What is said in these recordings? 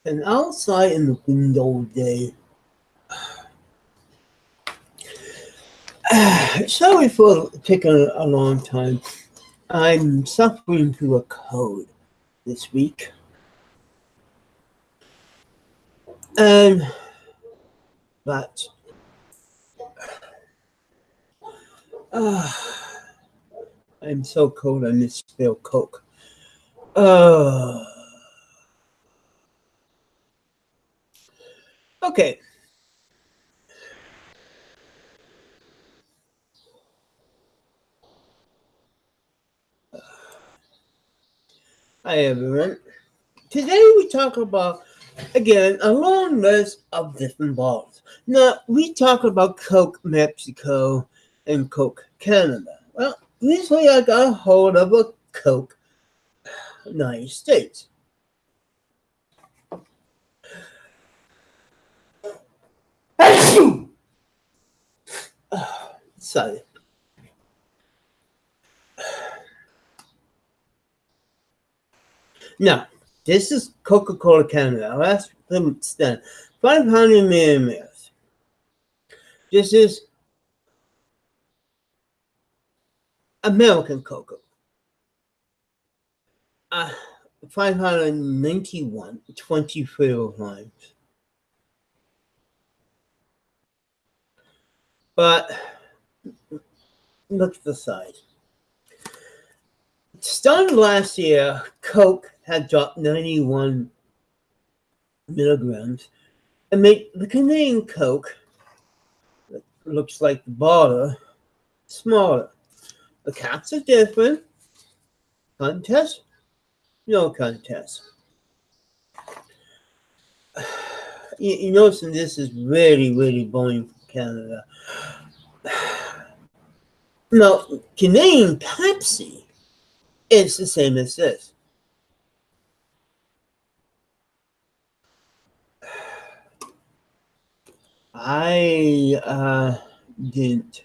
And outside in the window day. Sorry for taking a long time. I'm suffering through a cold this week. And but uh, I'm so cold I misspelled Coke. Uh, okay. Hi everyone. Today we talk about again a long list of different bars. Now we talk about Coke Mexico and Coke Canada. Well, recently I got a hold of a Coke United States. Sorry. Now, this is Coca-Cola Canada. Let's stand 500 milliliters. This is American Coca. Uh, 591, 20 flavor lines. But look at the size. Starting last year, Coke had dropped 91 milligrams and made the Canadian Coke, that looks like the bottle, smaller. The caps are different. Contest? No contest. You notice this is really, really boring from Canada. Now, Canadian Pepsi is the same as this. I didn't.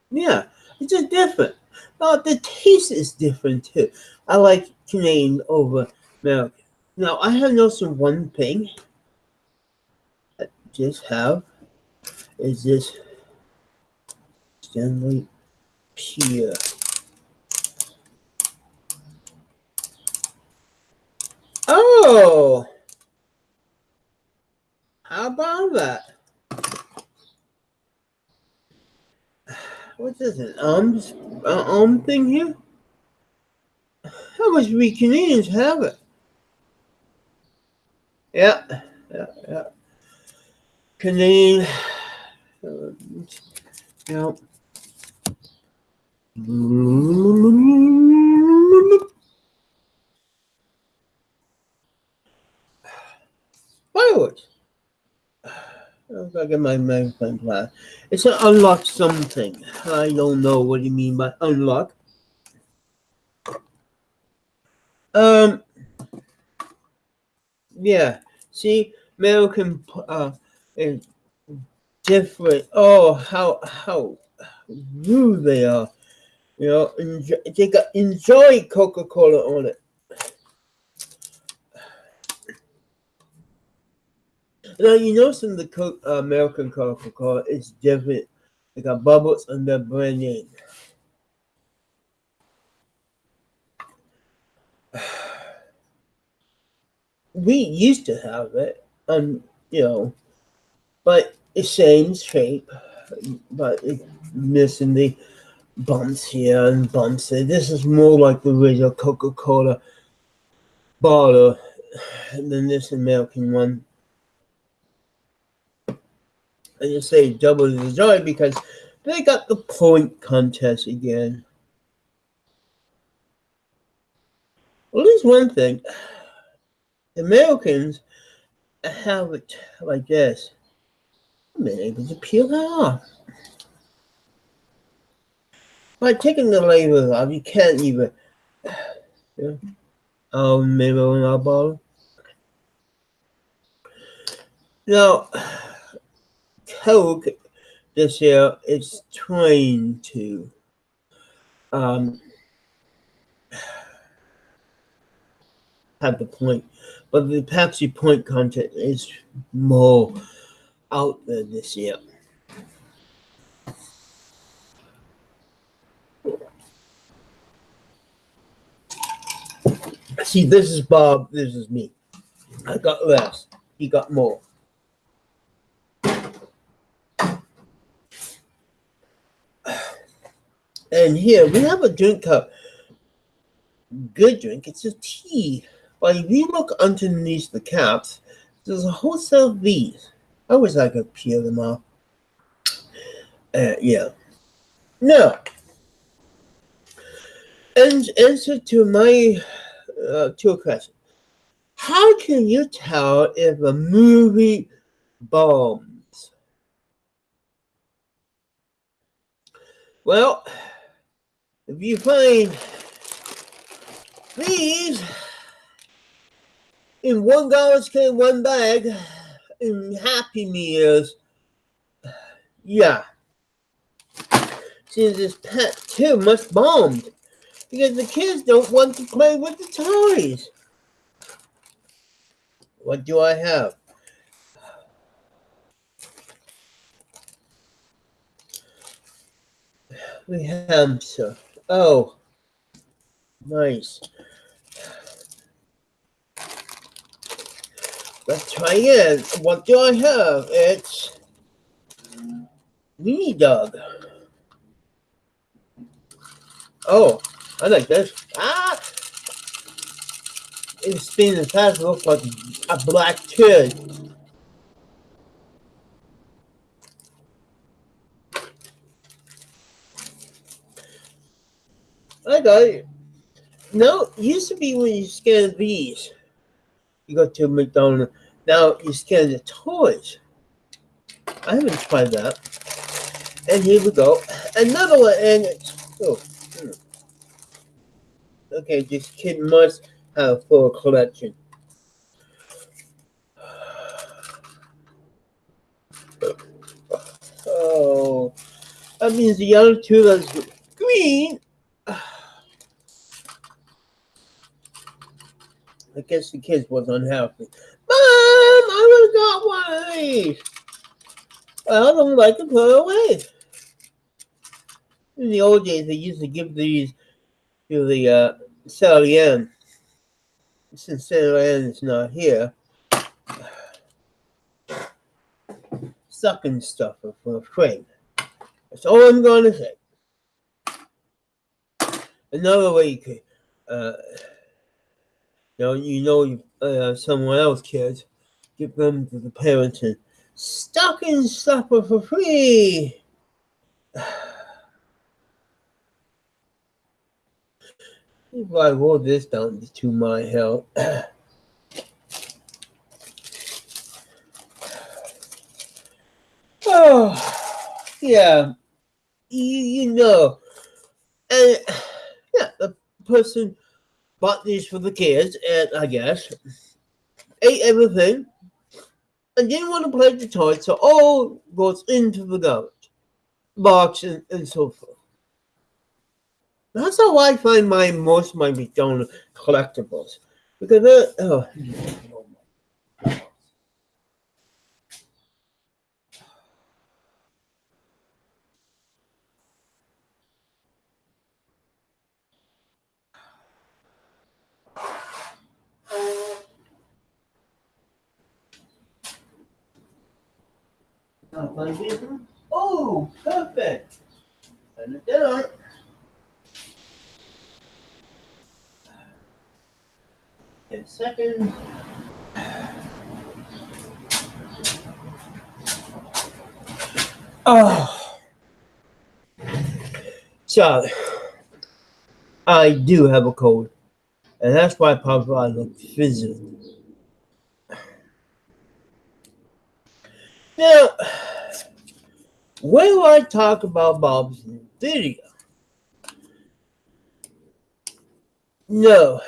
Yeah, it's just different. Now, the taste is different too. I like Canadian over American. Now, I have noticed one thing I just have is this Stanley Pier. Oh, how about that? What's this? An thing here? How much we Canadians have it? Yeah, yeah. Canadian. Yeah. Fireworks. I get my magnifying glass. It's an unlock something. I don't know what you mean by unlock. Um. Yeah. See, American is different. Oh, how rude they are. You know, they got enjoy Coca-Cola on it. Now you know some of the American Coca-Cola is different. They got bubbles on their brand name. We used to have it, you know, but it's same shape, but it's missing the bumps here and bumps there. This is more like the original Coca-Cola bottle than this American one. I just say double the joy because they got the point contest again. Well, there's one thing. Americans have it like this. I've been able to peel that off. By taking the label off, you can't even. Yeah. Maybe in our bottle. Now, Coke this year is trying to have the point, but the Pepsi point content is more out there this year. See, this is Bob, this is me. I got less, he got more. And here we have a drink cup. Good drink, it's a tea. But if you look underneath the caps, there's a whole set of these. I wish I could peel them off. Yeah. Now, answer to my to a question. How can you tell if a movie bombs? Well, if you find these in one garbage can, one bag, in Happy Meals, yeah. Since this pet too much bombed because the kids don't want to play with the toys. What do I have? The hamster. Oh, nice. Let's try again. What do I have? It's Mini Dog. Oh, I like this. Ah! It's spinning fast. Looks like a black turd. I got it. No, it used to be when you scan these. You go to McDonald's. Now you scan the toys. I haven't tried that. And here we go. Another one. And oh, okay, this kid must have a full collection. Oh, that means the other two that's green. I guess the kids was unhappy. Mom, I got one of these. I don't like to throw away. In the old days, they used to give these to the Sally Ann. Since Sally Ann is not here, sucking stuff for a friend. That's all I'm going to say. Another way you could, someone else kids, give them to the parents and stocking stuffer for free. If I roll this down to my help. Oh, yeah, you know. And yeah, the person bought these for the kids, and I guess ate everything, and didn't want to play the toys, so all goes into the garbage box and so forth. That's how I find most of my McDonald's collectibles, because oh, perfect. Turn it down. In a second. Oh, so I do have a cold, and that's why probably I look physical. Now, when do I talk about Bob's video? No,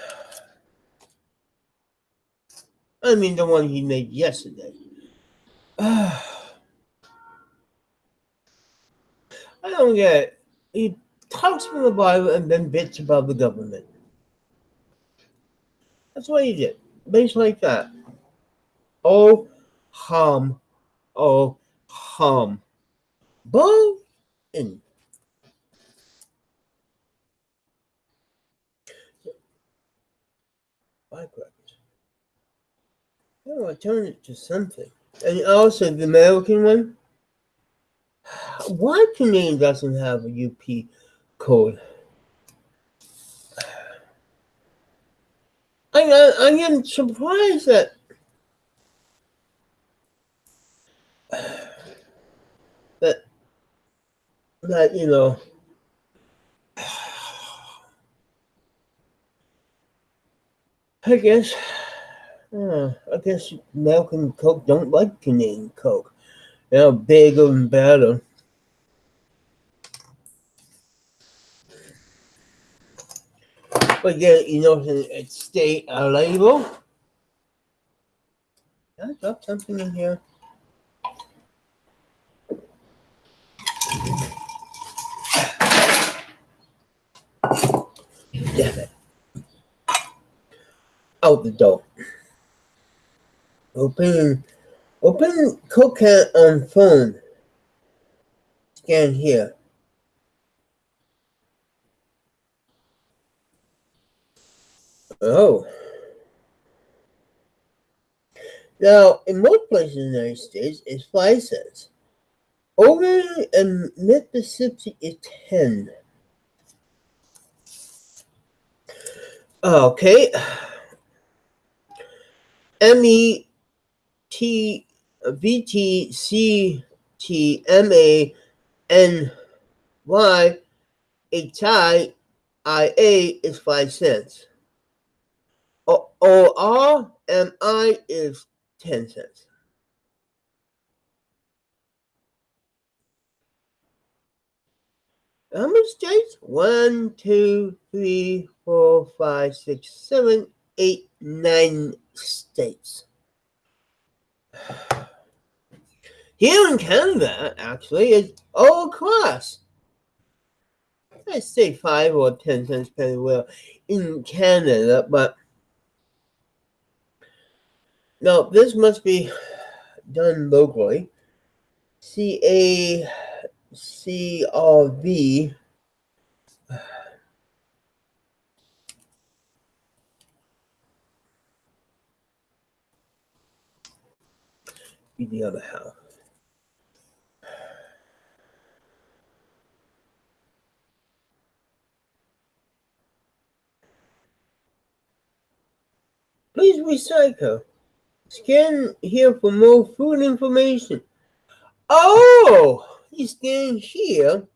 I mean the one he made yesterday. I don't get it. He talks from the Bible and then bitch about the government. That's what he did. Basically like that. Oh, hum. Oh, hum. Boom. And firecrackers. Oh, I turned it to something. And also the American one. Why Canadian doesn't have a UP code? I am surprised that that I guess I guess American Coke don't like Canadian Coke. They're bigger and better. But yeah, it's state label. Did I drop something in here? Damn it. Out the door. Open cokec on phone. Scan here. Oh. Now, in most places in the United States, it's 5 cents. Over in Mississippi, it's 10. Okay. METVTCTMANY a tie IA is 5 cents. ORMI is 10 cents. How many states? 1, 2, 3, 4, 5, 6, 7, 8, 9 states. Here in Canada, actually, it's all across. I say 5 or 10 cents pretty well in Canada, but no, this must be done locally. CACRV. Be the other half. Please recycle. Scan here for more food information. Oh, you scan here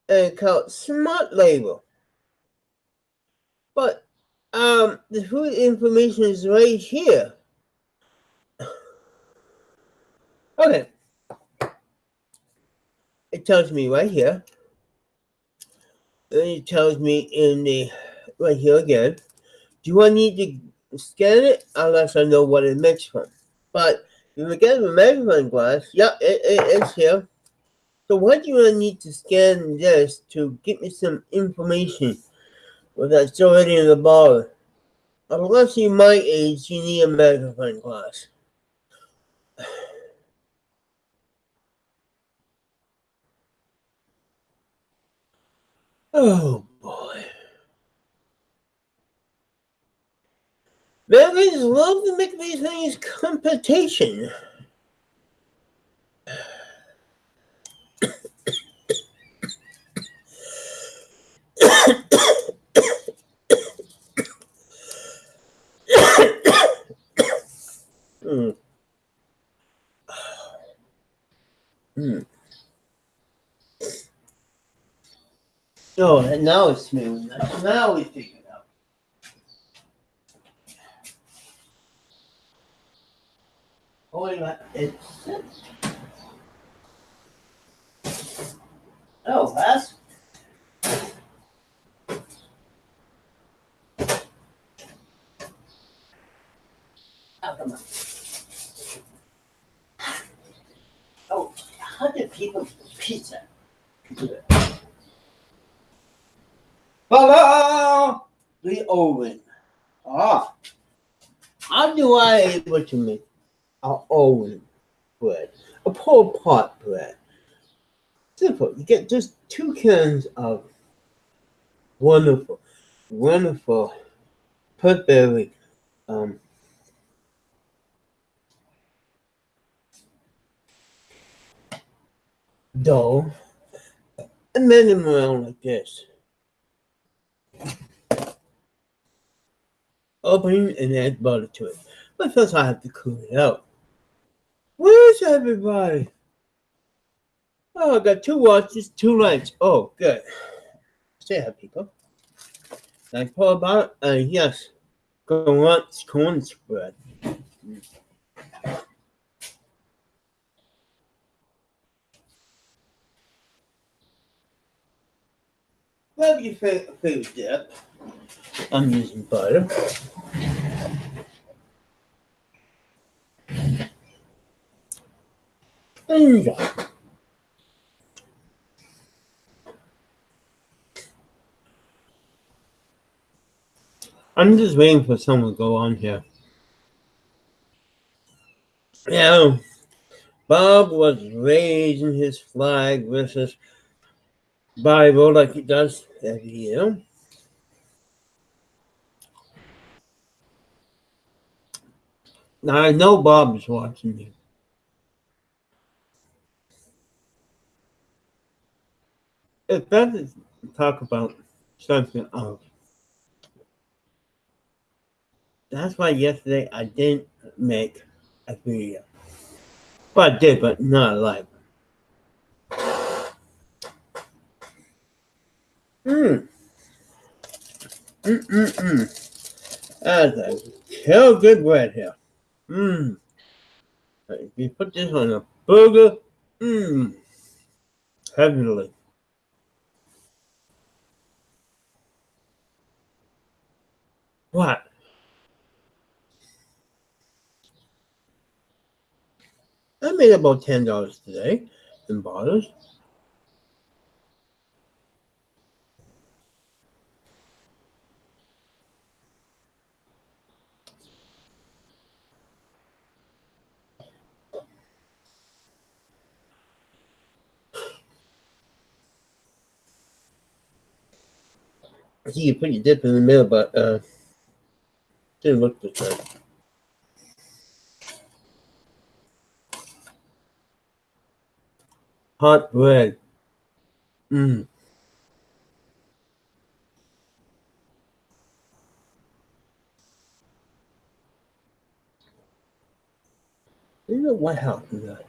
and called Smart Label. But the food information is right here. Okay. It tells me right here. Then it tells me in the right here again. Do I need to scan it unless I know what it makes from? But if we get a magnifying glass, yeah, it's here. So why do I need to scan this to give me some information? Well, that's already in the bottle. Unless you're my age, you need a magnifying glass. Oh boy. Americans love to make these things competition. Mm. Mm. Oh, and now it's smooth. Now we figure it out. Oh, wait, it's. Oh, that's. Oh, come on. Oh, 100 people pizza. Hello! the oven. Ah, how do I able to make an oven bread? A pull pot bread. Simple. You get just 2 cans of wonderful, wonderful purple um, dough and bend them around like this. Open and add butter to it. But first I have to cool it out. Where's everybody? Oh, I got 2 watches, 2 lights. Oh, good. Say hi, people. Like Paul about it? Yes. Corn spread. Whatever your favorite dip. I'm using butter. And I'm just waiting for someone to go on here. Yeah, Bob was raising his flag versus Bible like he does every year. Now I know Bob is watching me. If that is talk about something else, that's why yesterday I didn't make a video. But I did, but not live. Mmm. Mmm. That's a hell good bread here. Mmm. If you put this on a burger, mmm. Heavenly. What? I made about $10 today in bottles. I see you put your dip in the middle, but didn't look this good. Hot bread. Mmm. You know what happened to that?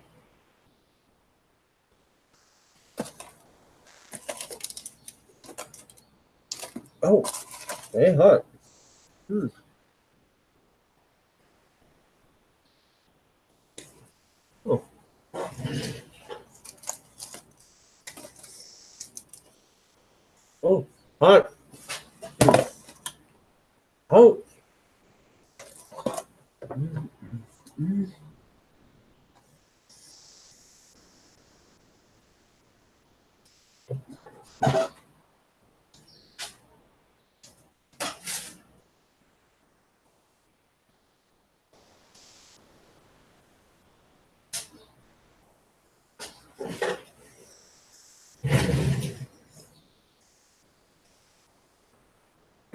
Oh, very hot. Mm. Oh, oh, hot. Oh. Mm, mm.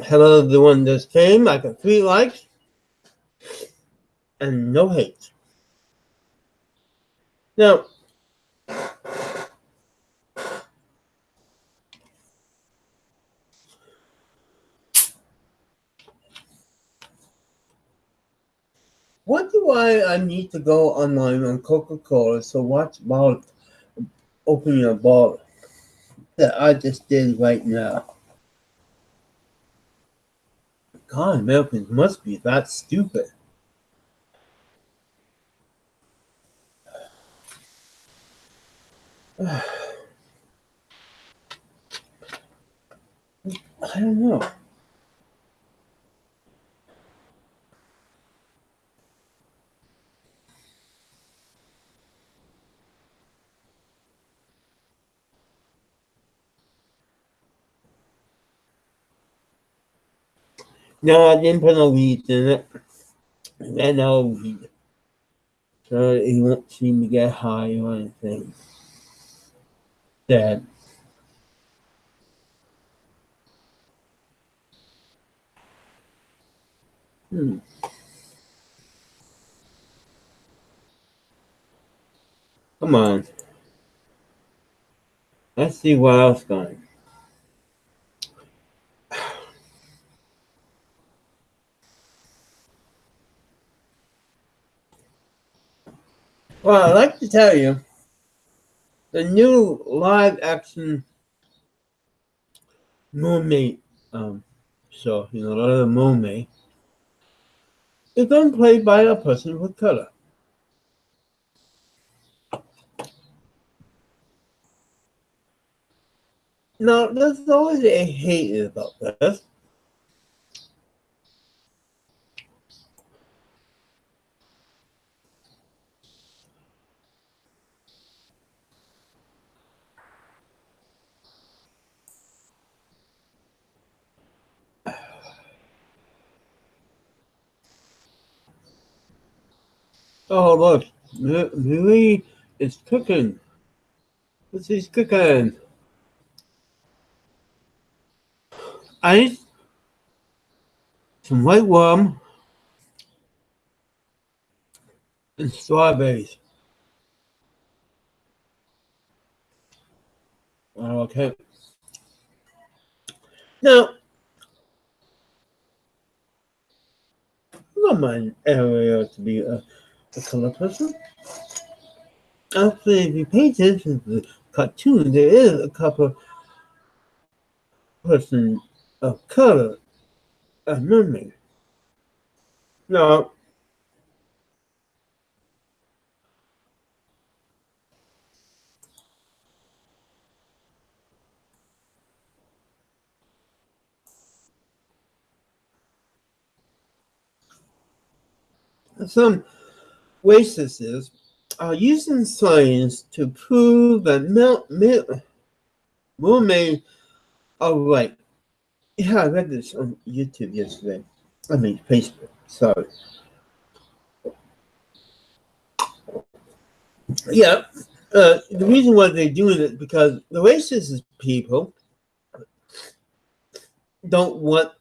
Hello, the one that came. I got 3 likes and no hate. Now, what do I need to go online on Coca-Cola so watch about opening a bottle that I just did right now? God, Americans must be that stupid. I don't know. No, I didn't put no weed in it. And no weed. So he won't see me get high or anything. Dad. Hmm. Come on. Let's see what else going. Well, I'd like to tell you the new live action mermaid show, the mermaid, is being played by a person with color. Now, there's always a hate about this. Oh, look, Louis is cooking. What's he's cooking? Ice, some white rum, and strawberries. Okay. Now, I don't mind Ariel to be a color person. Actually, if you pay attention to the cartoon, there is a couple person of color, a mermaid. Now, some racists are using science to prove that mermaids are right. Yeah, I read this on YouTube yesterday. I mean, Facebook. Sorry. Yeah, the reason why they're doing it because the racist people don't want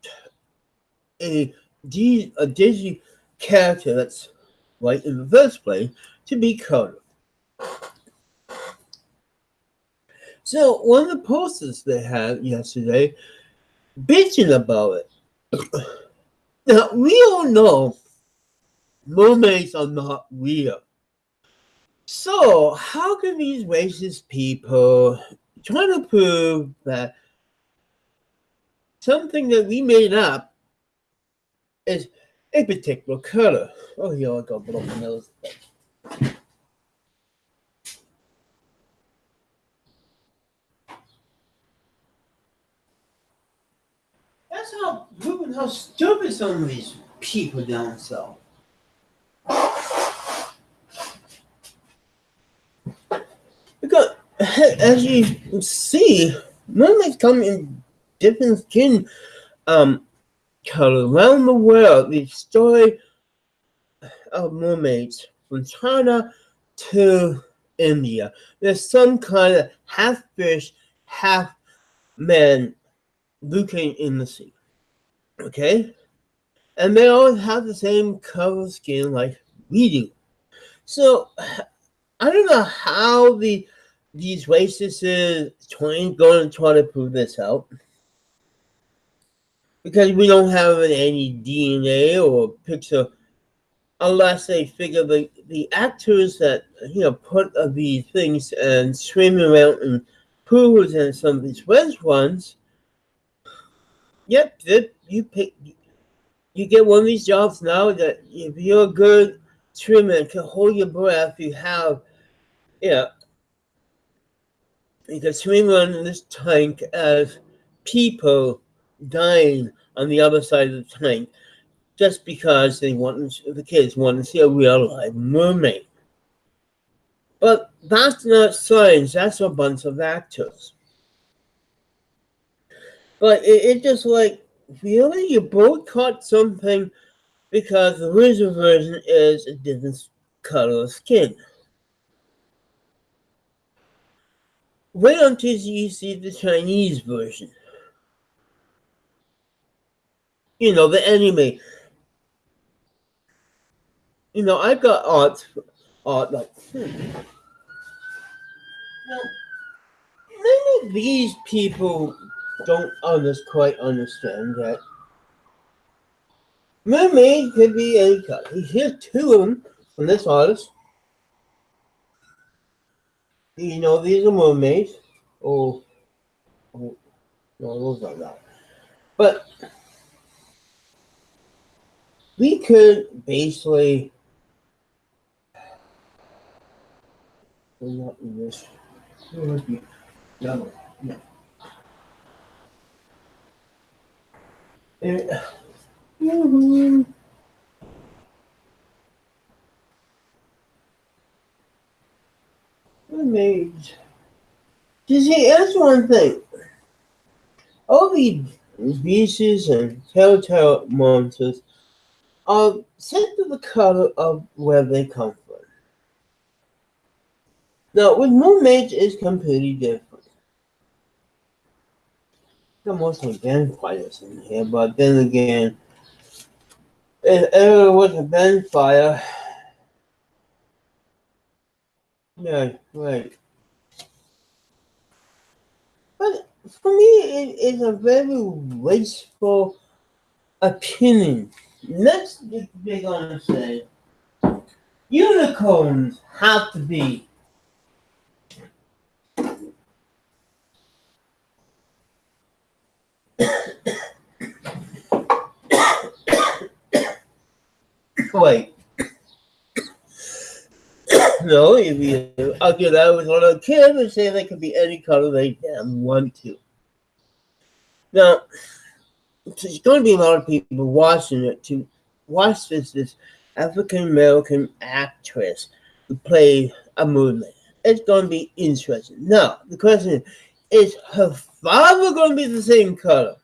a a Disney character that's right in the first place to be colored. So one of the posters they had yesterday bitching about it. Now we all know mermaids are not real. So how can these racist people try to prove that something that we made up is a particular color? Oh, here I go, blow my nose. That's how proven how stupid some of these people down south. Because as you see, mermaids come in different skin colors around the world. The story of mermaids from China to India. There's some kind of half fish, half man looking in the sea. Okay? And they all have the same color skin like we do. So I don't know how these racists is going to try to prove this out. Because we don't have any DNA or picture unless they figure the actors that put these things and swim around in pools and some of these restaurants. Yep, you get one of these jobs now that if you're a good swimmer and can hold your breath, you have yeah, you can swim around in this tank as people dying on the other side of the tank just because the kids want to see a real live mermaid. But that's not science, that's a bunch of actors. But it just like really, you boycott something because the original version is a different color of skin. Wait until you see the Chinese version. The anime. I've got art like, now, many of these people don't quite understand that mermaid could be any color. Here's two of them from this artist. These are mermaids. Oh, oh no, those are not. But we could basically, not in this. No. Mermaids. You see, that's one thing. All these beasts and telltale monsters are set to the color of where they come from. Now, with mermaids, it's completely different. There are mostly vampires in here, but then again, if ever was a vampire, yeah, right. But for me, it is a very wasteful opinion. Next, they're gonna say unicorns have to be. Wait, no, if you argue that with one of the kids and say they can be any color they damn want to. Now, there's going to be a lot of people watching it to watch this African American actress who played a mermaid. It's going to be interesting. Now, the question is her father going to be the same color?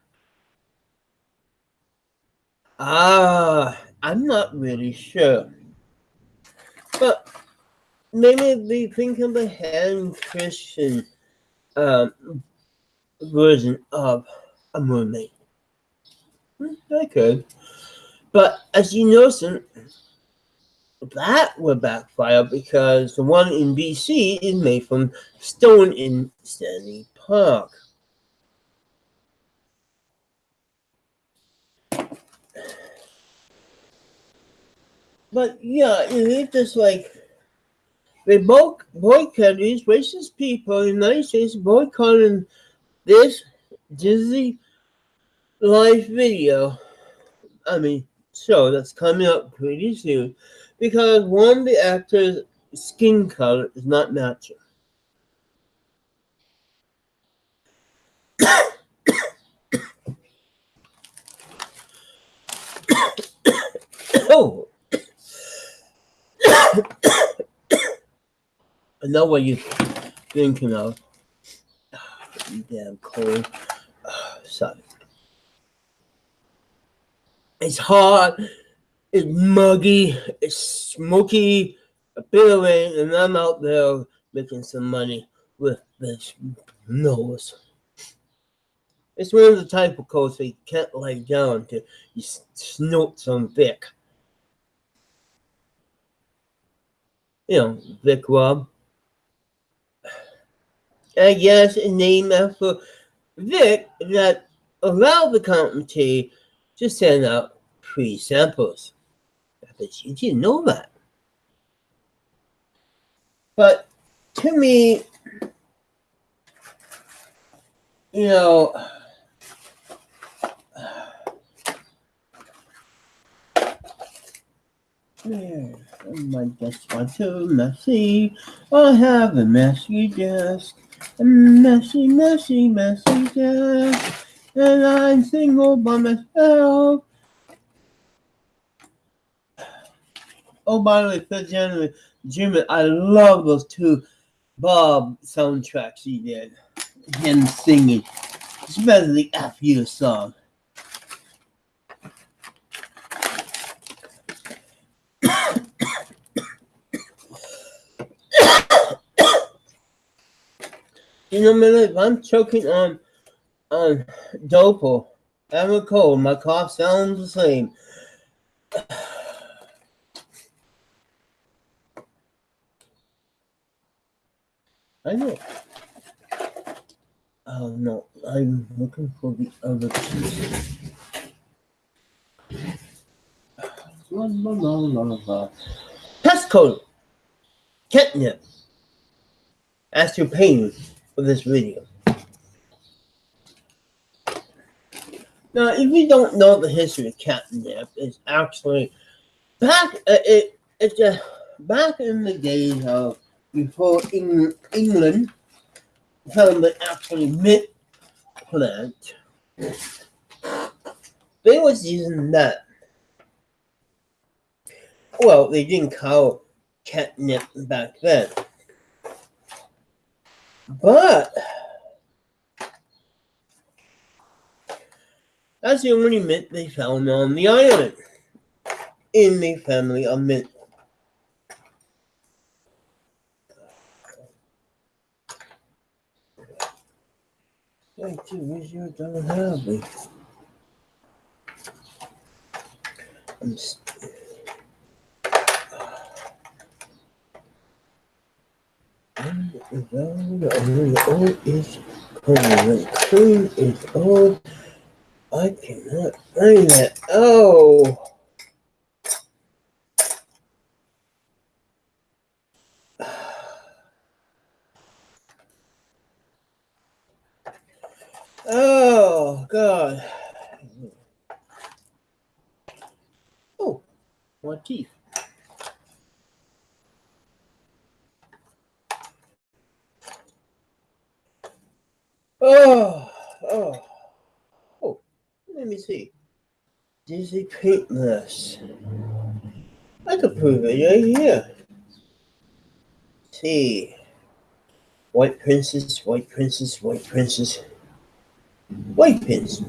I'm not really sure. But maybe they think of the Han Christian version of a mermaid. I could. But as you notice, that would backfire because the one in BC is made from stone in Stanley Park. But yeah, it's just like they boycott these racist people in the United States boycotting this Disney live video. Show that's coming up pretty soon because one of the actors' skin color is not natural. Oh, I know what you're thinking of. You damn cold. Sorry. It's hot, it's muggy, it's smoky, a bit of rain, and I'm out there making some money with this nose. It's one of the type of coats that you can't lay down to you snort some Vic. Vic Rob. I guess a name after Vic that allowed the company to send out free samples. I bet you didn't know that. But to me, my desk one too messy. I have a messy desk. A messy, messy, messy desk. And I'm single by myself. Oh, by the way, Fifth January, Jimmy, I love those two Bob soundtracks he did. Him singing, especially after the song. You know, man, if I'm choking on Dopo, I'm a cold. My cough sounds the same. I know. Oh no, I'm looking for the other piece. La, la, la, la, la. Passcode catnip as you're paying for this video. Now, if you don't know the history of catnip, it's actually back. Back in the days of before England found the actually mint plant. They was using that. Well, they didn't call catnip back then, but that's the only mint they found on the island in the family of mint. Wait, you wish you don't have me. I'm old is cold. Clean is old. I cannot find that. Oh. Oh, God. Oh, my teeth. Oh, oh, oh. Let me see. Dizzy Paintless. I could prove it right here. See. White Princess, White Princess, White Princess. White Princess,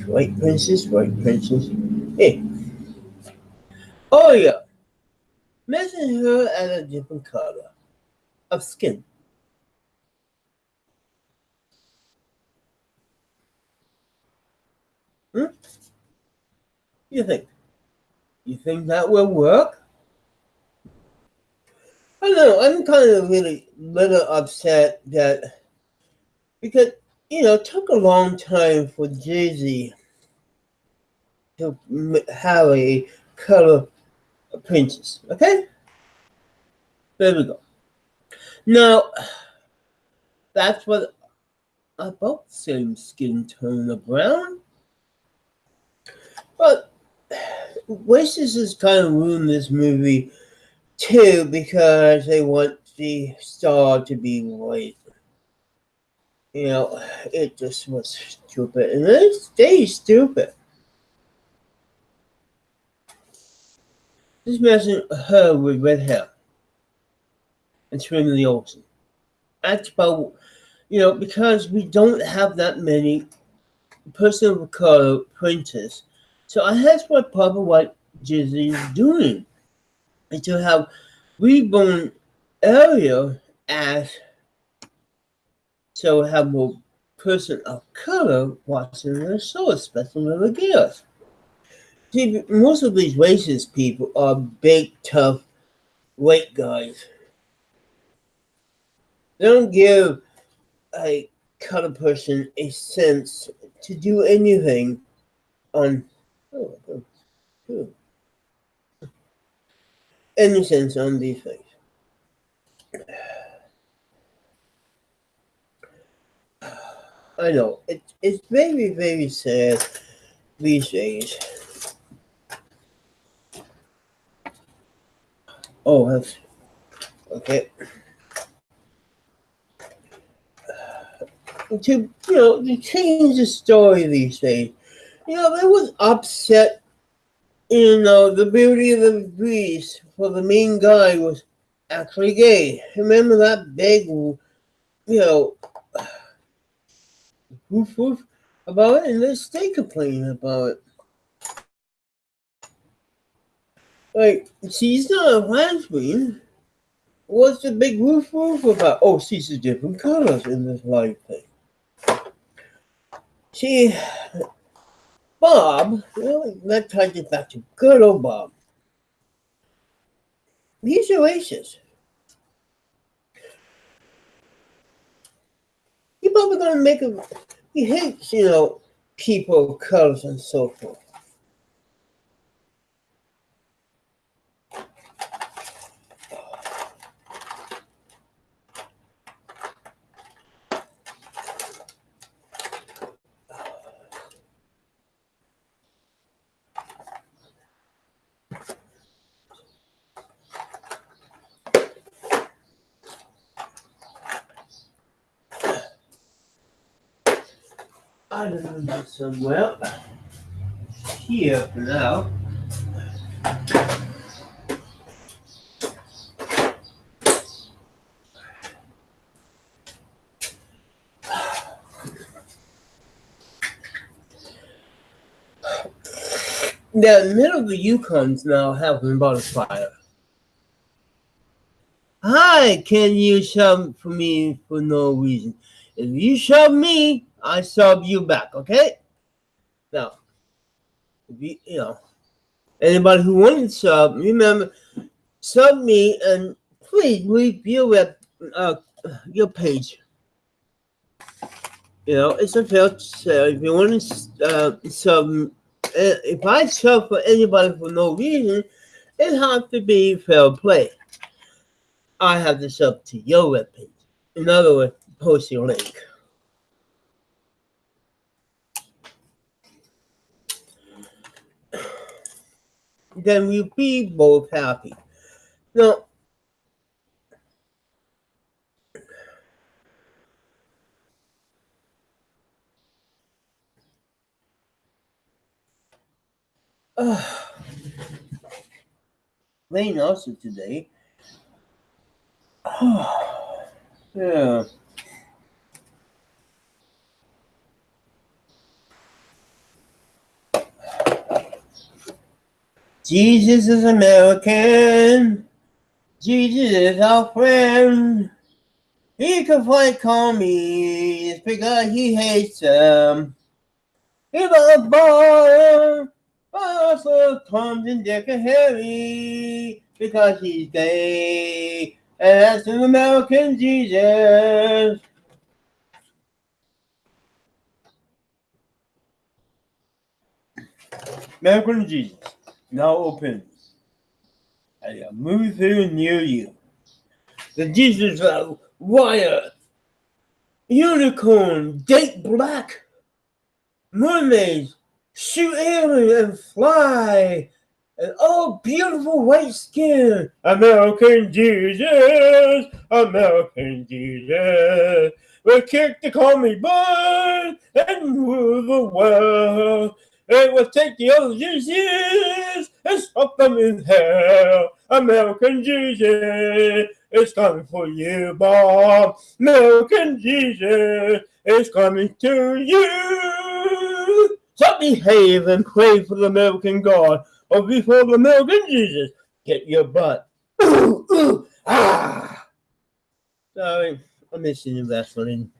White Princess, White Princess. Hey. Oh, yeah. Imagine her as a different color of skin. Hmm? You think? You think that will work? I don't know. I'm kind of really little upset that because it took a long time for Jay-Z to have a color princess. Okay, there we go. Now that's what about same skin tone of brown, but Oasis has kind of ruined this movie too because they want the star to be white. It just was stupid, and it stays stupid. Just imagine her with red hair and swimming the ocean. That's about, because we don't have that many person of color printers. So that's what probably what Disney is doing. And to have reborn area as so have more person of color watching the show, especially little girls. See, most of these racist people are big, tough, white guys. They don't give a color person a sense to do anything on oh, oh, oh, any sense on these things. I know it's very very sad these days. Oh, that's okay. To change the story these days, they was upset. The Beauty of the Beast for the main guy was actually gay. Remember that big, know, woof woof about it, and they stay complaining about it. Like, she's not a lesbian. What's the big woof about? Oh, she's the different colors in this light thing. See, Bob, let's try to get back to good old Bob. He's a racist. He's probably gonna make him. He hates, people, colors, and so forth. I don't know somewhere here for now. The middle of the Yukon's now having about a fire. Hi, can you sub for me for no reason? If you sub me, I sub you back, okay? Now, if anybody who wants to sub, remember, sub me and please leave your page. It's a fair sale. If you want to sub, if I sub for anybody for no reason, it has to be fair play. I have to sub to your webpage. In other words, post your link. Then we'll be both happy. Now, rain also today. Yeah. Jesus is American. Jesus is our friend. He can fight commies because he hates them. He's a boy. Also Tom and Dick and Harry because he's gay. And that's an American Jesus. American Jesus. Now open. At a movie theater near you. The Jesus wire. Unicorn. Date black. Mermaids. Shoot aliens and fly. And oh, beautiful white skin. American Jesus. American Jesus. Will kick the commie butt and rule the world. It will take the other Jesus and stop them in hell. American Jesus is coming for you, Bob. American Jesus is coming to you. So behave and pray for the American God, or before the American Jesus get your butt. Ooh, ooh, ah. Sorry, I'm missing the Vaseline.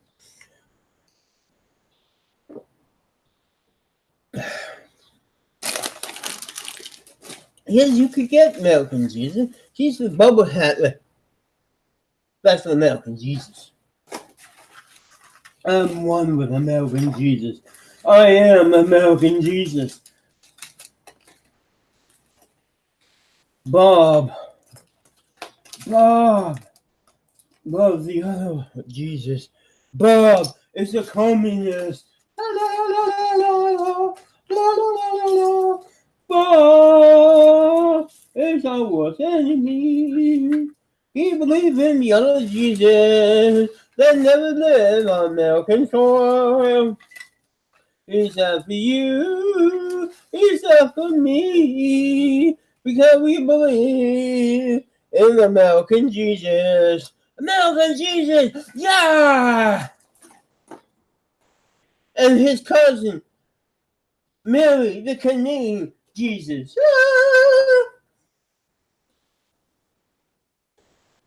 Yes, you could get American Jesus. He's the bubble hat. That's the American Jesus. I'm one with American Jesus. I am American Jesus. Bob, the other Jesus. Bob is a communist. Bob is our worst enemy. He believes in the other Jesus that never lived on American soil. He's out for you. He's out for me. Because we believe in American Jesus. American Jesus, yeah! And his cousin, Mary, the Canadian Jesus. Ah!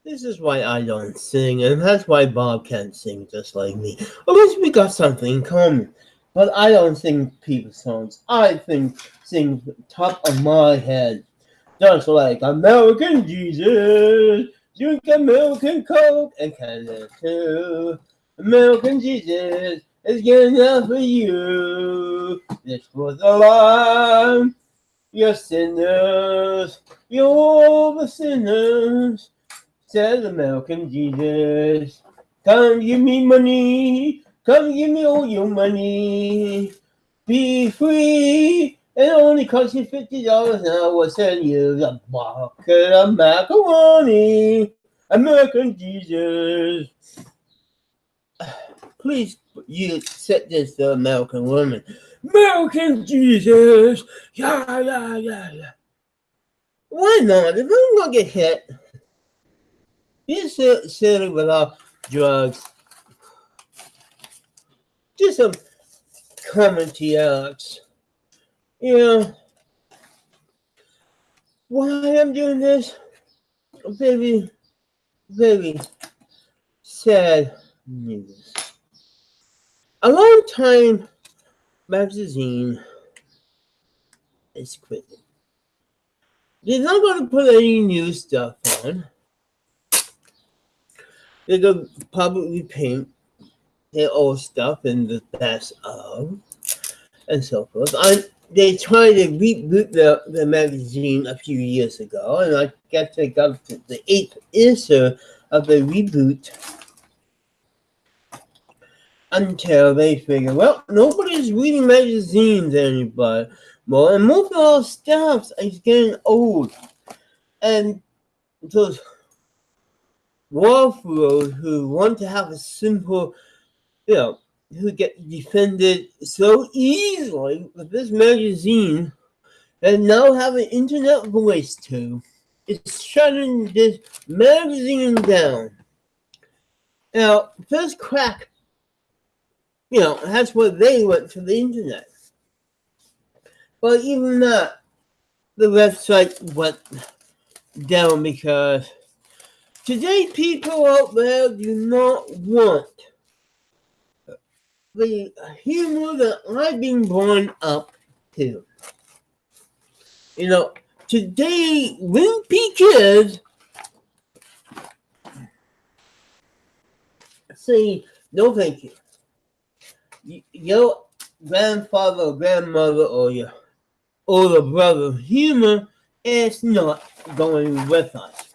This is why I don't sing, and that's why Bob can't sing just like me. At least we got something in common. But I don't sing people's songs. I sing top of my head. Just like American Jesus, drink American Coke and Canada too. American Jesus is getting out for you. This was the line. You're sinners, you're all the sinners, says American Jesus. Come give me money, come give me all your money. Be free, it only costs you $50 and I will send you a bucket of macaroni. American Jesus. Please, you set this to American women. American Jesus. Yeah, yeah, yeah, yeah. Why not? If I'm gonna get hit, you silly without drugs. Just some comedy acts. You know, why I'm doing this? Very, very sad news. A long time magazine is quitting. They're not going to put any new stuff on. They're going to probably paint their old stuff in the best of and so forth. They tried to reboot the magazine a few years ago, and I guess they got to the 8th issue of the reboot until they figure, well, nobody's reading magazines anymore, and most of our stuff is getting old. And those warlords who want to have a simple, who get defended so easily with this magazine and now have an internet voice too, is shutting this magazine down. Now, first crack, that's what they went to the internet. But even that, the website went down because today people out there do not want the humor that I've been born up to. Today, wimpy kids say, no thank you. Your grandfather or grandmother or your older brother humor is not going with us.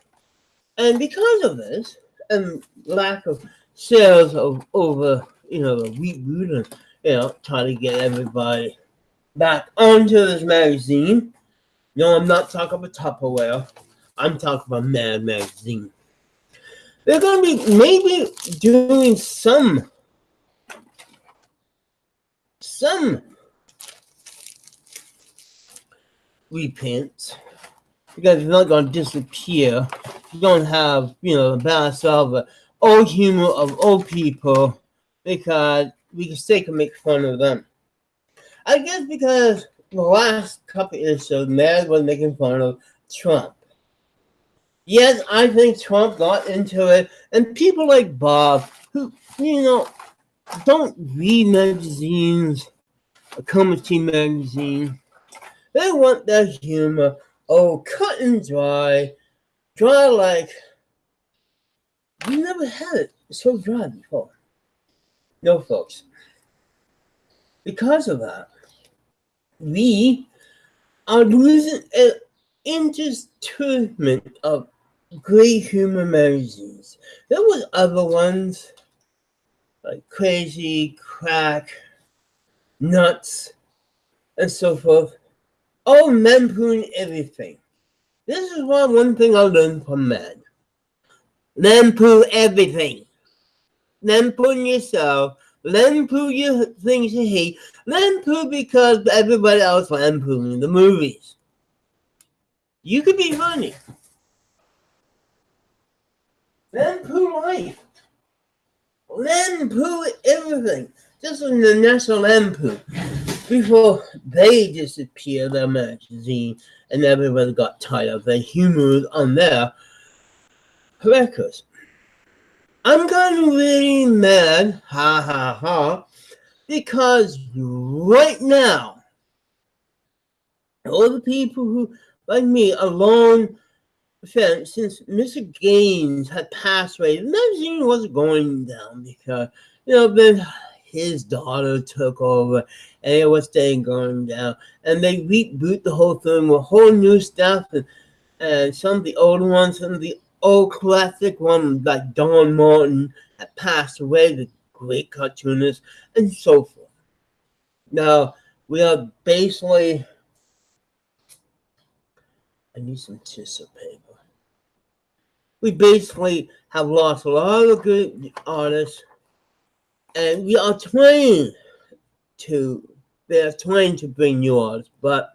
And because of this, and lack of sales of over, the reboot and, trying to get everybody back onto this magazine. No, I'm not talking about Tupperware. I'm talking about Mad Magazine. They're going to be maybe doing some reprints because it's not going to disappear. You're going to have, the balance of the old humor of old people because we can still make fun of them. I guess because the last couple issues, Mad was making fun of Trump. Yes, I think Trump got into it, and people like Bob, who, don't read magazines, a comedy magazine, they want their humor, cut and dry like, we never had it so dry before. No, folks. Because of that, we are losing an intertestament of great humor magazines. There was other ones like Crazy, Crack, Nuts, and so forth. All lampoon everything. This is one thing I learned from Mad. Lampoon everything. Lampoon yourself. Lampoon your things you hate. Lampoon because everybody else lampooning the movies. You could be funny. Lampoon life. Lampoon everything. Just in the National Lampoon. Before they disappeared, their magazine, and everybody got tired of their humor on there. records. I'm kind of really mad, ha ha ha, because right now, all the people who, like me, are long fence, since Mr. Gaines had passed away, the magazine was going down because, then his daughter took over and it was staying going down. And they reboot the whole thing with whole new stuff and some of the old ones, some of the old classic ones like Don Martin had passed away, the great cartoonist, and so forth. Now, we are basically, I need some tissue paper. We basically have lost a lot of good artists, and we are trying they're trying to bring new artists, but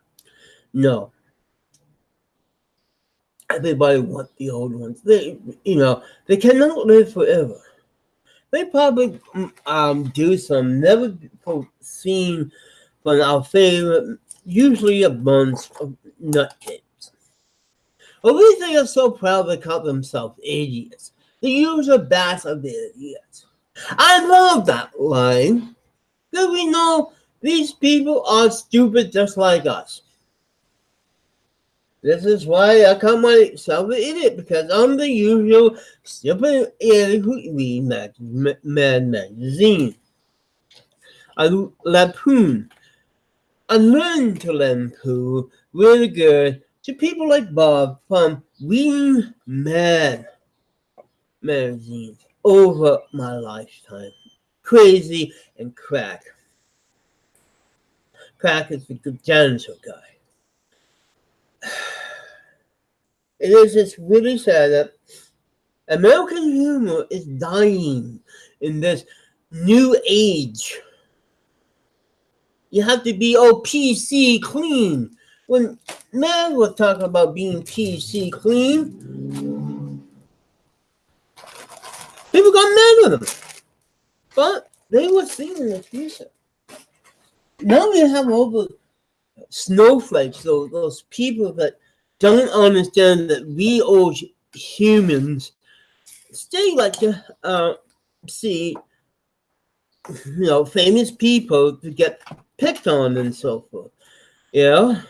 no. Everybody wants the old ones. They cannot live forever. They probably do some never before seen from our favorite, usually a bunch of nutcase. At least they are so proud they call themselves idiots. The usual bass of the idiots. I love that line. Because we know these people are stupid just like us. This is why I call myself an idiot, because I'm the usual stupid idiot who reads Mad Magazine. I lampoon. I learned to lampoon really good to people like Bob from reading Mad Magazine over my lifetime. Crazy and Crack. Crack is the good janitor guy. It is just really sad that American humor is dying in this new age. You have to be PC clean. When man was talking about being PC clean, people got mad with him. But they were seeing the future. Now we have all the snowflakes, those people that don't understand that we old humans stay like to see famous people to get picked on and so forth. Yeah,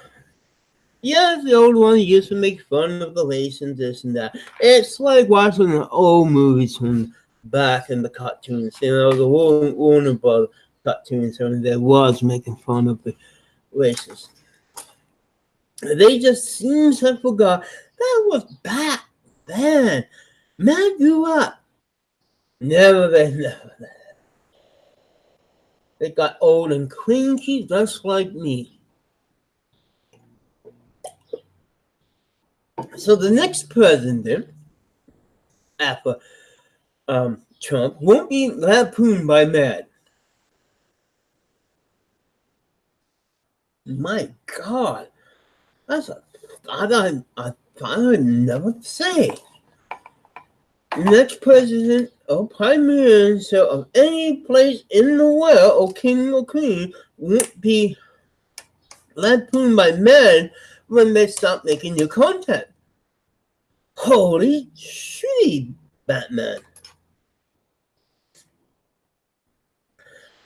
the old one used to make fun of the race and this and that. It's like watching the old movies from back in the cartoons. The Warner Brothers cartoons, and there was making fun of the races. They just seem to have forgot that was back then. Man grew up. Never. They got old and cranky just like me. So the next president after Trump won't be lampooned by Mad. My God, that's a thought I would never say. The next president or prime minister of any place in the world, or king or queen, won't be lampooned by men when they stop making new content. Holy shitty, Batman.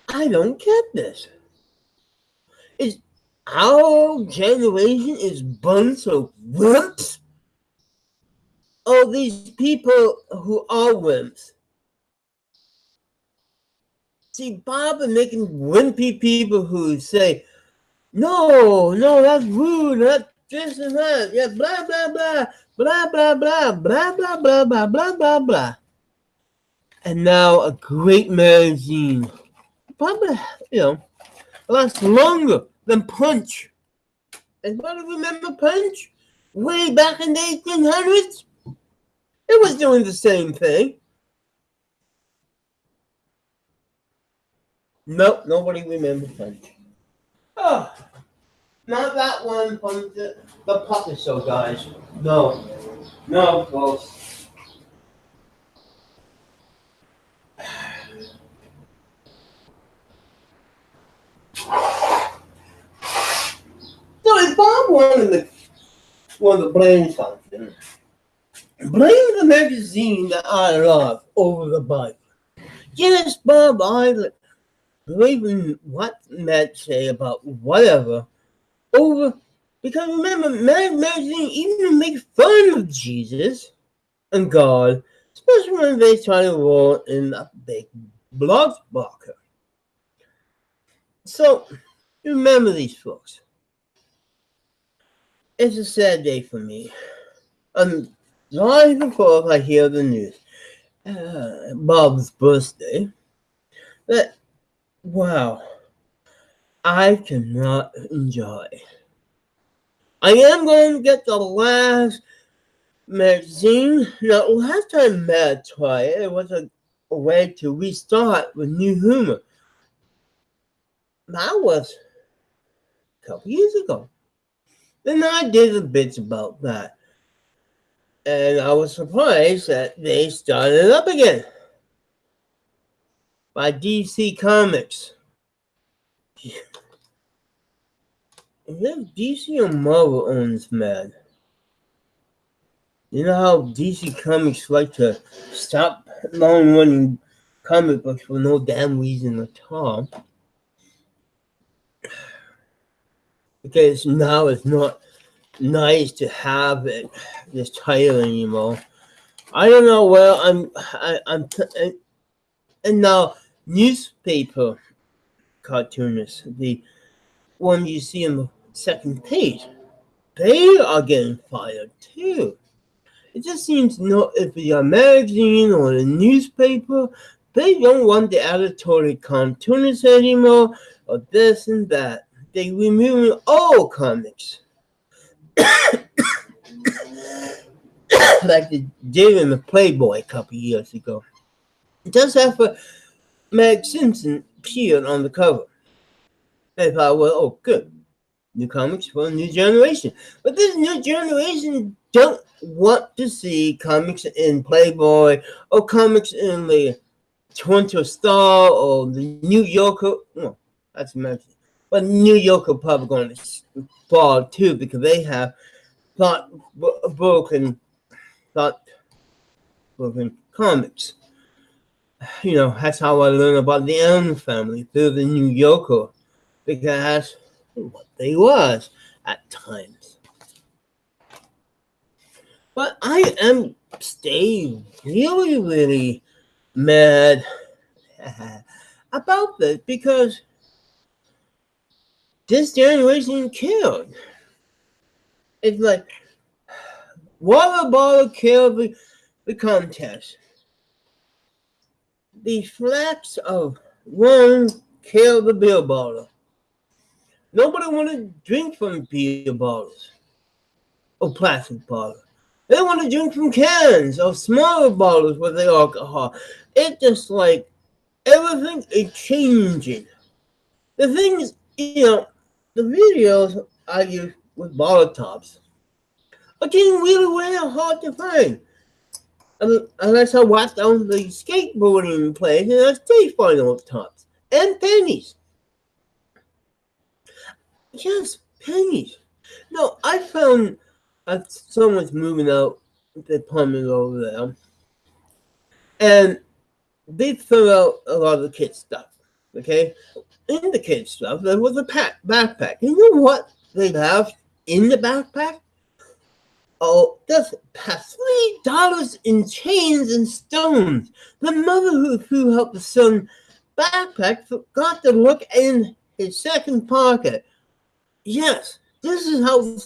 I don't get this. Is our generation is bunch of wimps? Or these people who are wimps? See, Bob is making wimpy people who say, no, that's rude, that's this and that, yeah, blah, blah, blah, blah, blah, blah, blah, blah, blah, blah, blah, blah, blah. And now a great magazine, probably, lasts longer than Punch. Anybody remember Punch? Way back in the 1800s? It was doing the same thing. Nope, nobody remembers Punch. Oh, not that one from the puppet show, guys. No, folks. So if Bob wanted to blame something, blame the magazine that I love over the Bible. Yes, Bob, I believe in what Matt say about whatever over, because remember, magazine even make fun of Jesus and God, especially when they try to roll in a big blocker. So remember these folks. It's a sad day for me. On July the 4th, I hear the news. Bob's birthday. That, wow, I cannot enjoy. I am going to get the last magazine. Now, last time Matt tried it, it was a way to restart with new humor. That was a couple years ago. And I did a bit about that. And I was surprised that they started up again by DC Comics. If DC or Marvel owns Mad, you know how DC Comics like to stop long-running comic books for no damn reason at all. Because now it's not nice to have it this title anymore. I don't know where I'm and now newspaper cartoonists, the one you see on the second page, they are getting fired too. It just seems if you're a magazine or a newspaper, they don't want the editorial cartoonists anymore, or this and that. They remove all comics. Like they did in the Playboy a couple years ago. Just after Meg Simpson appeared on the cover. They thought, well, oh, good. New comics for a new generation. But this new generation don't want to see comics in Playboy or comics in the Toronto Star or the New Yorker. Well, that's American. But New Yorker probably going to fall too because they have thought-provoking comics. You know, that's how I learned about the Allen family through the New Yorker, because that's what they was at times. But I am staying really, really mad about this because this generation killed. It's like water bottle killed the contest. The flaps of one killed the beer bottle. Nobody want to drink from beer bottles or plastic bottles. They want to drink from cans or smaller bottles with the alcohol. It's just like everything is changing. The thing is, the videos I use with bottle tops are getting really, really hard to find. Unless I watch on the skateboarding place and I stay find those tops. And pennies. Yes, pennies. No, I found someone's moving out the apartment over there. And they threw out a lot of the kids' stuff. Okay? In the kids' stuff, there was a backpack. You know what they have in the backpack? Oh, that's past $3 in chains and stones. The mother who threw out the son backpack forgot to look in his second pocket. Yes, this is how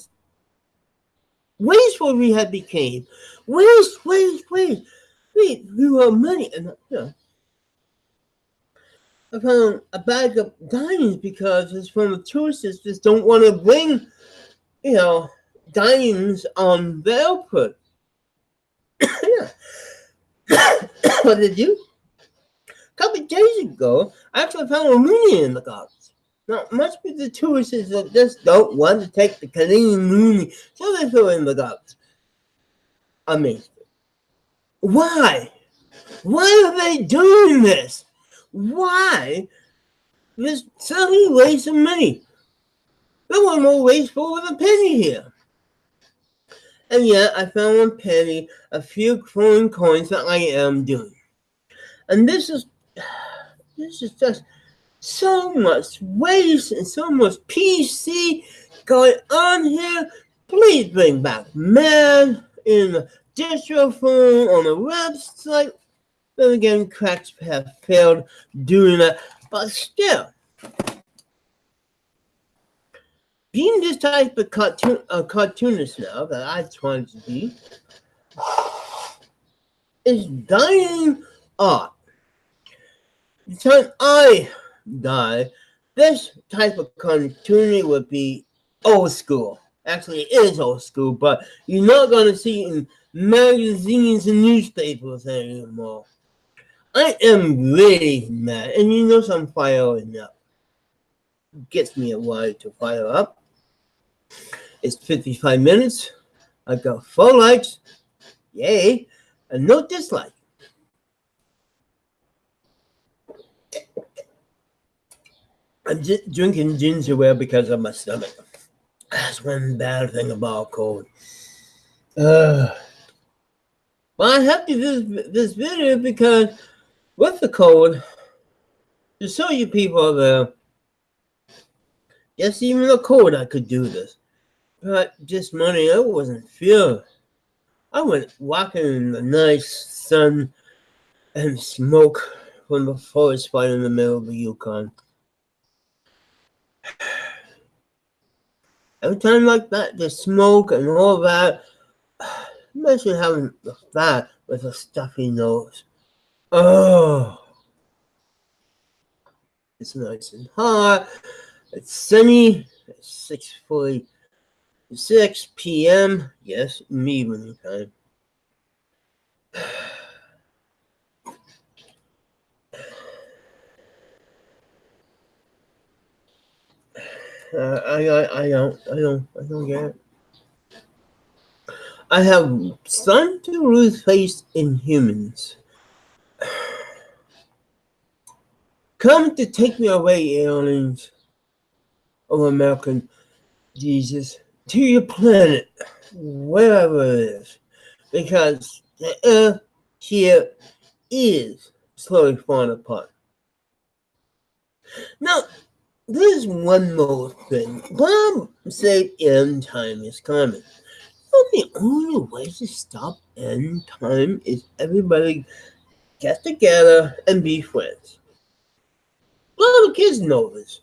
wasteful we had became. Waste. We threw out money. And, I found a bag of diamonds because it's from the tourists just don't want to bring, diamonds on the output. Yeah. What did you? A couple of days ago, I actually found a Mooney in the garbage. Now, must be the tourists that just don't want to take the Canadian Mooney, so they throw it in the garbage. Amazing. Why? Why are they doing this? Why? This silly waste of money. There was more wasteful with a penny here. And yet I found one penny, a few coins that I am doing. And this is just so much waste and so much PC going on here. Please bring back man in the distro phone on the website. Then again, cracks have failed doing that, but still, being this type of cartoonist now that I try to be is dying art. The time I die, this type of cartooning would be old school. Actually, it is old school, but you're not going to see it in magazines and newspapers anymore. I am really mad, and you know I'm firing up. Gets me a while to fire up. It's 55 minutes. I got 4 likes, yay, and no dislike. I'm just drinking ginger ale because of my stomach. That's one bad thing about cold. Well, I have to do this video because with the cold, to show you people that yes, even the cold I could do this. But this morning I wasn't feeling. I went walking in the nice sun and smoke from the forest fire in the middle of the Yukon. Every time like that, the smoke and all that, imagine having that with a stuffy nose. Oh, it's nice and hot. It's sunny. It's 6:46 p.m. Yes, evening time. I don't get it. I have started to lose faith in humans. Come to take me away, aliens of American Jesus, to your planet, wherever it is, because the earth here is slowly falling apart. Now, there's one more thing. Bob said end time is coming. But the only way to stop end time is everybody get together and be friends. A lot of kids know this.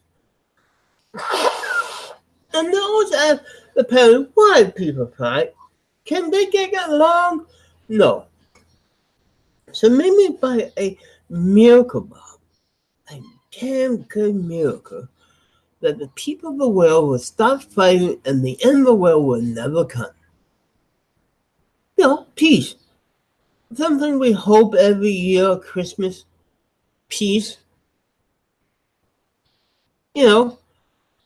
And they always ask the parents why people fight. Can they get along? No. So maybe by a miracle, Bob, a damn good miracle, that the people of the world will stop fighting and the end of the world will never come. You know, peace. Something we hope every year at Christmas. Peace. You know,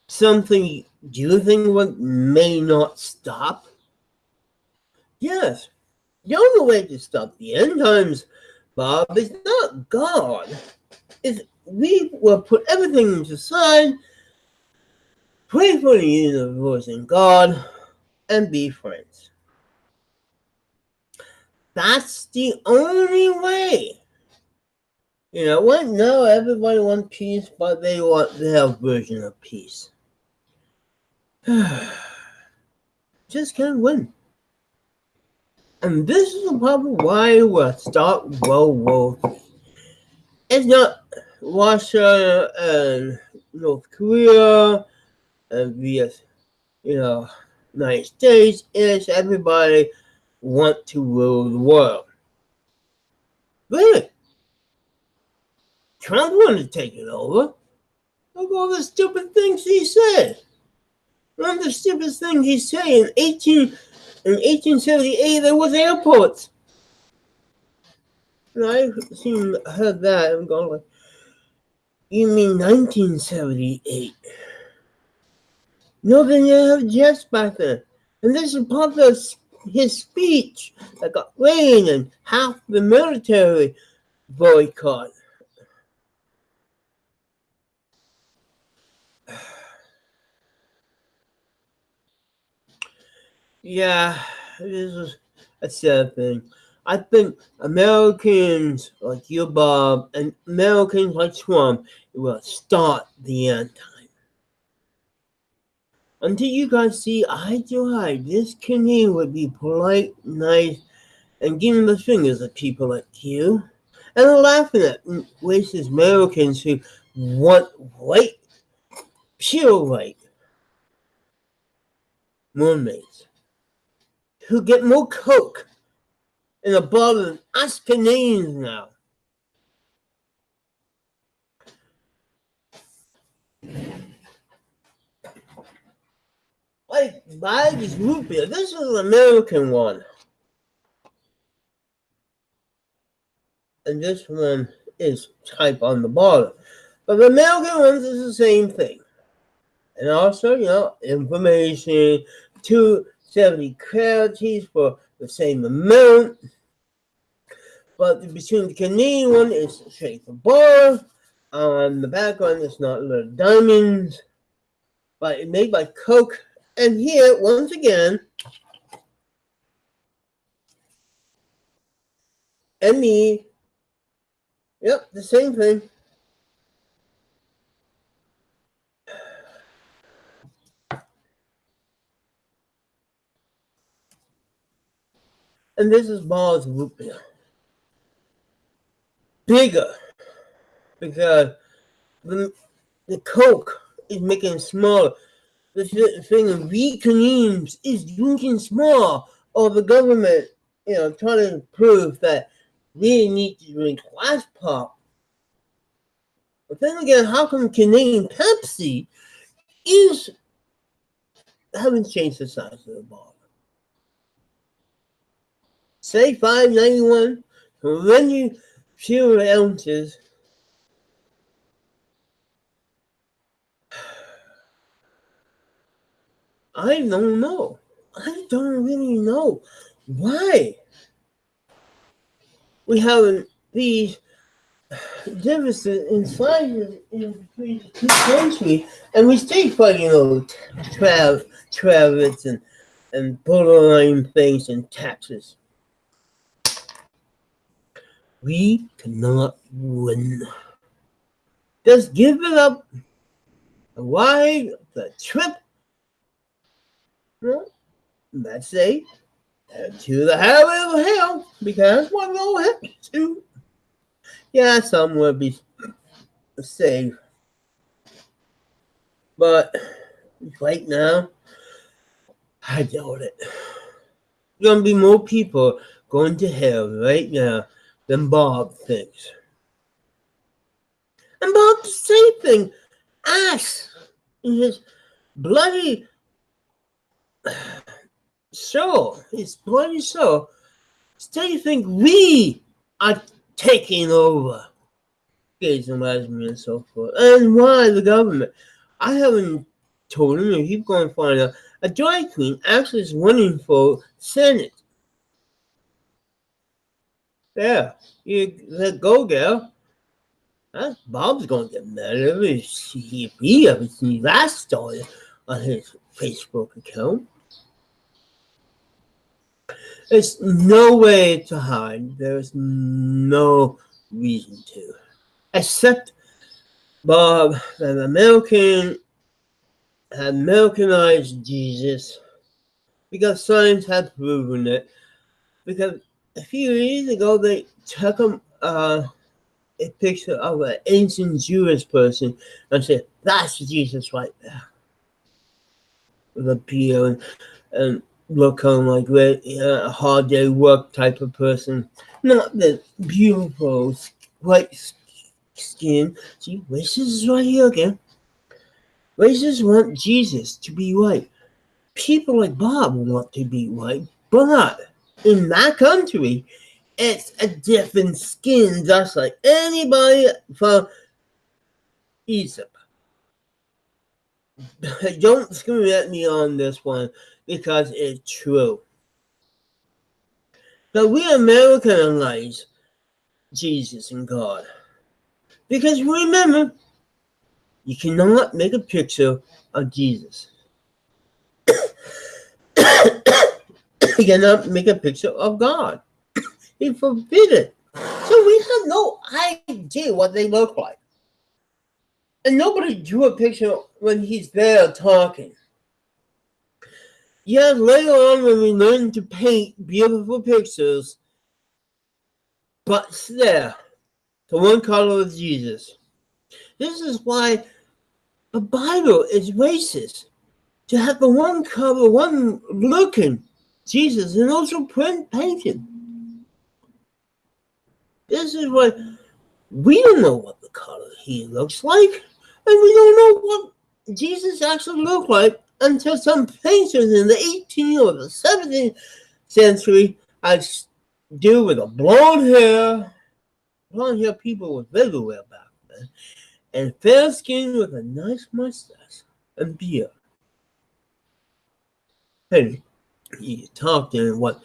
something you think what may not stop? Yes. The only way to stop the end times, Bob, is not God. Is we will put everything aside, pray for the universe and God, and be friends. That's the only way. You know what? No, everybody wants peace, but they want their version of peace. Just can't win. And this is the problem why we'll start World War III. It's not Russia and North Korea and the United States. It's everybody want to rule the world. Really? Trump wanted to take it over. Look at all the stupid things he said. One of the stupidest things he said in 1878 there was airports. And I heard that and going like, you mean 1978? No, they didn't have jets back then. And this is part of his speech that got rain and half the military boycott. Yeah, this is a sad thing. I think Americans like you, Bob, and Americans like Trump will start the end time. Until you guys see eye to eye, this Canadian would be polite, nice, and giving the fingers at people like you, and laughing at racist Americans who want white, pure white mermaids, who get more coke in a bottle than us Canadians now. Like, buy this root beer. This is an American one. And this one is type on the bottle. But the American ones is the same thing. And also, information, 270 calories for the same amount. But between the Canadian one is straight for bar. On the back one, it's not little diamonds. But it's made by Coke. And here, once again, ME. Yep, the same thing. And this is Ball's root beer. Bigger. Because the Coke is making it smaller. The thing we Canadians is drinking small. Or the government, trying to prove that we need to drink less pop. But then again, how come Canadian Pepsi haven't changed the size of the bottle? Say $5.91, when you fewer ounces. I don't know. I don't really know why we have these differences in sizes in between the two countries, and we stay fighting over tariffs and borderline things in taxes. We cannot win. Just give it up. Why the trip? Well, let's say to the highway of hell, because one will have to. Yeah, some will be safe. But right now, I doubt it. There's gonna be more people going to hell right now than Bob thinks. And Bob, the same thing, asks in his bloody show, still you think we are taking over gays and lesbians and so forth. And why the government? I haven't told him, if you go and find out, a drag queen actually is running for Senate. Yeah, you let go, girl. Bob's going to get mad if he ever sees that story on his Facebook account. There's no way to hide. There's no reason to. Except Bob, an American, had Americanized Jesus because science had proven it. Because a few years ago, they took a picture of an ancient Jewish person and said, "That's Jesus right there." With a beard and look like a hard day work type of person. Not the beautiful white skin. See, racists right here again. Racists want Jesus to be white. People like Bob want to be white, but in my country, it's a different skin, just like anybody from Egypt. Don't scream at me on this one because it's true. But we Americanize Jesus and God. Because remember, you cannot make a picture of Jesus. You cannot make a picture of God. He forbid it. So we have no idea what they look like. And nobody drew a picture when he's there talking. Yet later on, when we learn to paint beautiful pictures, but there, the one color of Jesus. This is why the Bible is racist. To have the one color, one looking Jesus, and also painted. This is why we don't know what the color he looks like, and we don't know what Jesus actually looked like until some painters in the 18th or the 17th century had do with a blonde hair. Blonde hair people were everywhere back then, and fair skin with a nice mustache and beard. Hey, he talked and what,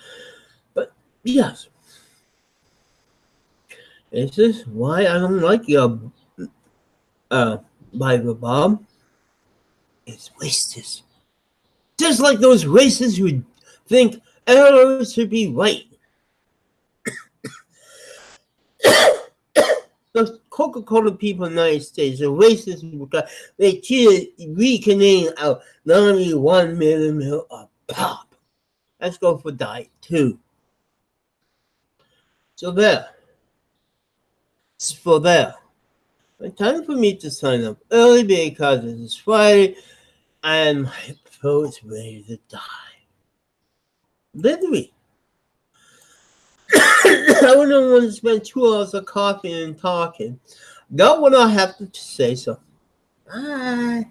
but yes. This is why I don't like your Bible, Bob. It's racist. Just like those racists who think arrows should be white. The Coca-Cola people in the United States are racist because they cheated re-Canadian out 91 millimeter of pop. Let's go for diet too. So there. It's for there. It's time for me to sign up early because it is Friday and my throat's ready to die. Literally. I wouldn't want to spend 2 hours of coughing and talking. Not what I have to say, so bye.